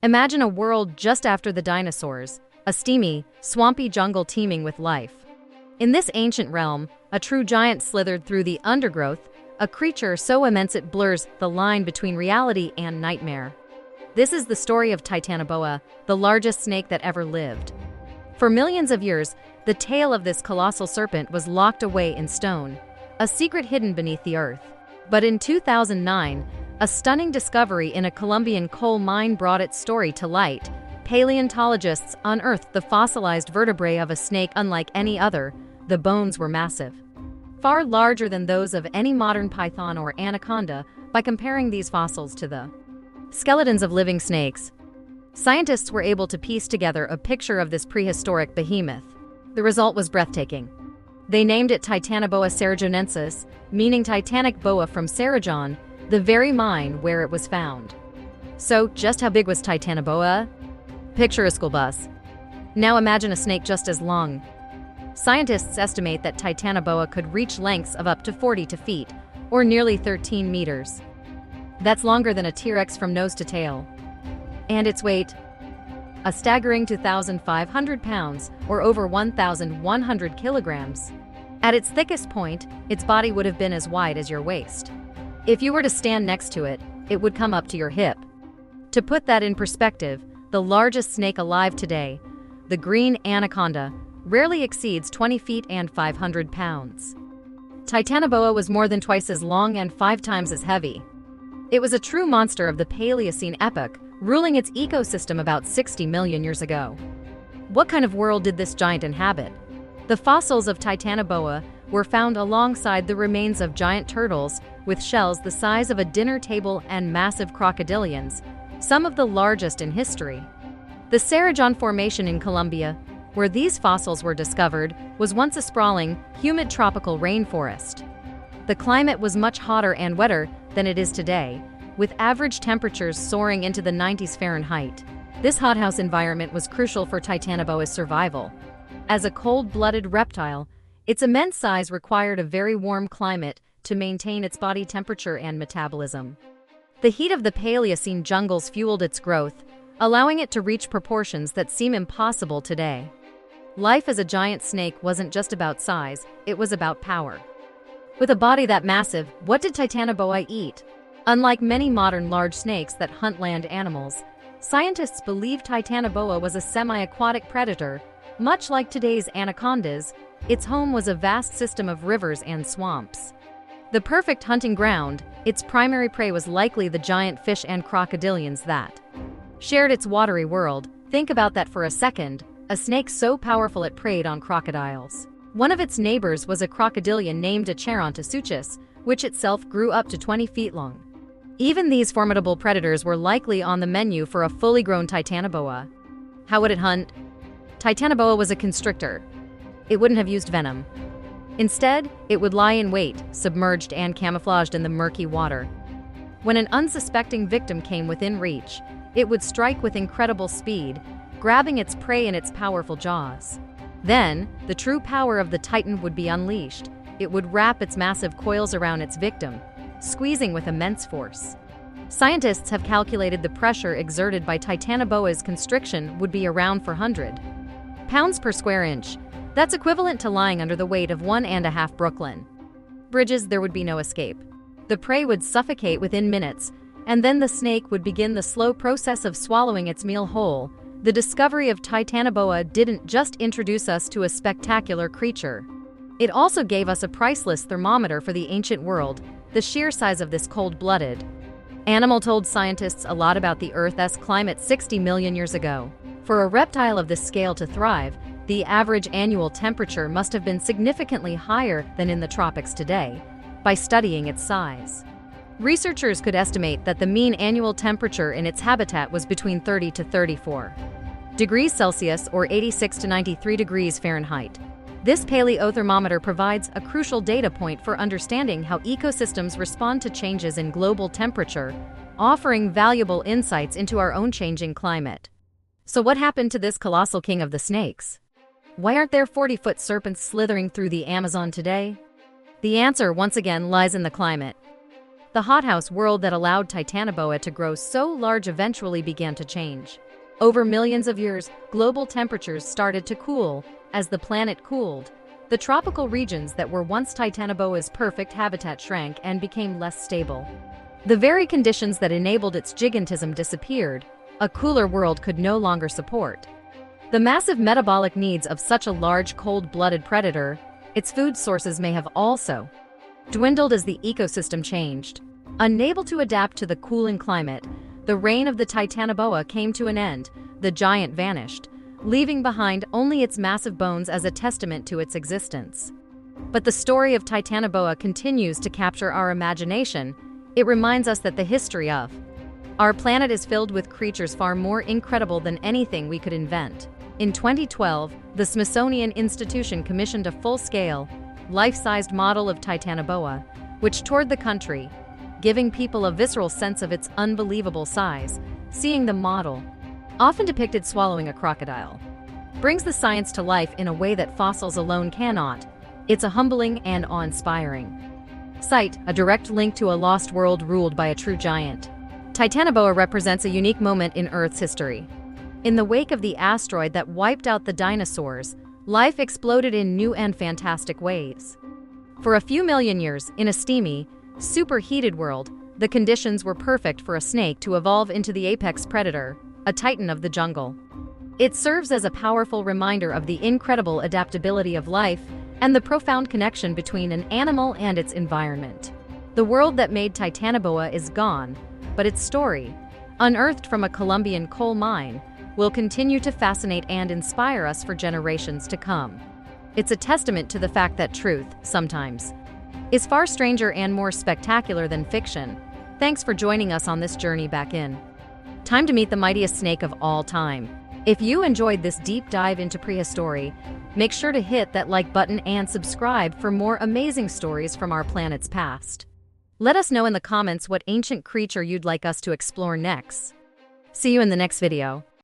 Imagine a world just after the dinosaurs, a steamy, swampy jungle teeming with life. In this ancient realm, a true giant slithered through the undergrowth, a creature so immense it blurs the line between reality and nightmare. This is the story of Titanoboa, the largest snake that ever lived. For millions of years, the tail of this colossal serpent was locked away in stone, a secret hidden beneath the earth. But in 2009, a stunning discovery in a Colombian coal mine brought its story to light. Paleontologists unearthed the fossilized vertebrae of a snake unlike any other. The bones were massive, far larger than those of any modern python or anaconda. By comparing these fossils to the skeletons of living snakes, scientists were able to piece together a picture of this prehistoric behemoth. The result was breathtaking. They named it Titanoboa sarajonensis, meaning Titanic boa from Sarajon, the very mine where it was found. So, just how big was Titanoboa? Picture a school bus. Now imagine a snake just as long. Scientists estimate that Titanoboa could reach lengths of up to 42 feet, or nearly 13 meters. That's longer than a T-Rex from nose to tail. And its weight? A staggering 2,500 pounds, or over 1,100 kilograms. At its thickest point, its body would have been as wide as your waist. If you were to stand next to it, it would come up to your hip. To put that in perspective, the largest snake alive today, the green anaconda, rarely exceeds 20 feet and 500 pounds. Titanoboa was more than twice as long and 5 times as heavy. It was a true monster of the Paleocene epoch, ruling its ecosystem about 60 million years ago. What kind of world did this giant inhabit? The fossils of Titanoboa were found alongside the remains of giant turtles with shells the size of a dinner table and massive crocodilians, some of the largest in history. The Sarajon Formation in Colombia, where these fossils were discovered, was once a sprawling, humid tropical rainforest. The climate was much hotter and wetter than it is today, with average temperatures soaring into the 90s Fahrenheit. This hothouse environment was crucial for Titanoboa's survival. As a cold-blooded reptile, its immense size required a very warm climate to maintain its body temperature and metabolism. The heat of the Paleocene jungles fueled its growth, allowing it to reach proportions that seem impossible today. Life as a giant snake wasn't just about size, it was about power. With a body that massive, what did Titanoboa eat? Unlike many modern large snakes that hunt land animals, scientists believe Titanoboa was a semi-aquatic predator. Much like today's anacondas, its home was a vast system of rivers and swamps. The perfect hunting ground, its primary prey was likely the giant fish and crocodilians that shared its watery world. Think about that for a second, a snake so powerful it preyed on crocodiles. One of its neighbors was a crocodilian named Acherontosuchus, which itself grew up to 20 feet long. Even these formidable predators were likely on the menu for a fully grown Titanoboa. How would it hunt? Titanoboa was a constrictor. It wouldn't have used venom. Instead, it would lie in wait, submerged and camouflaged in the murky water. When an unsuspecting victim came within reach, it would strike with incredible speed, grabbing its prey in its powerful jaws. Then, the true power of the titan would be unleashed. It would wrap its massive coils around its victim, squeezing with immense force. Scientists have calculated the pressure exerted by Titanoboa's constriction would be around 400 pounds per square inch. That's equivalent to lying under the weight of 1.5 Brooklyn bridges. There would be no escape. The prey would suffocate within minutes, and then the snake would begin the slow process of swallowing its meal whole. The discovery of Titanoboa didn't just introduce us to a spectacular creature. It also gave us a priceless thermometer for the ancient world. The sheer size of this cold-blooded animal told scientists a lot about the Earth's climate 60 million years ago. For a reptile of this scale to thrive, the average annual temperature must have been significantly higher than in the tropics today. By studying its size, researchers could estimate that the mean annual temperature in its habitat was between 30 to 34 degrees Celsius or 86 to 93 degrees Fahrenheit. This paleothermometer provides a crucial data point for understanding how ecosystems respond to changes in global temperature, offering valuable insights into our own changing climate. So what happened to this colossal king of the snakes? Why aren't there 40-foot serpents slithering through the Amazon today? The answer once again lies in the climate. the hothouse world that allowed Titanoboa to grow so large eventually began to change. Over millions of years, global temperatures started to cool. As the planet cooled, the tropical regions that were once Titanoboa's perfect habitat shrank and became less stable. The very conditions that enabled its gigantism disappeared. A cooler world could no longer support the massive metabolic needs of such a large, cold-blooded predator. Its food sources may have also dwindled as the ecosystem changed. Unable to adapt to the cooling climate, the reign of the Titanoboa came to an end. The giant vanished, leaving behind only its massive bones as a testament to its existence. But the story of Titanoboa continues to capture our imagination. It reminds us that the history of our planet is filled with creatures far more incredible than anything we could invent. In 2012, the Smithsonian Institution commissioned a full-scale, life-sized model of Titanoboa, which toured the country, giving people a visceral sense of its unbelievable size. Seeing the model, often depicted swallowing a crocodile, brings the science to life in a way that fossils alone cannot. It's a humbling and awe-inspiring sight, a direct link to a lost world ruled by a true giant. Titanoboa represents a unique moment in Earth's history. In the wake of the asteroid that wiped out the dinosaurs, life exploded in new and fantastic ways. For a few million years, in a steamy, superheated world, the conditions were perfect for a snake to evolve into the apex predator, a titan of the jungle. It serves as a powerful reminder of the incredible adaptability of life and the profound connection between an animal and its environment. The world that made Titanoboa is gone, but its story, unearthed from a Colombian coal mine, will continue to fascinate and inspire us for generations to come. It's a testament to the fact that truth, sometimes, is far stranger and more spectacular than fiction. Thanks for joining us on this journey back in time to meet the mightiest snake of all time. If you enjoyed this deep dive into prehistory, make sure to hit that like button and subscribe for more amazing stories from our planet's past. Let us know in the comments what ancient creature you'd like us to explore next. See you in the next video.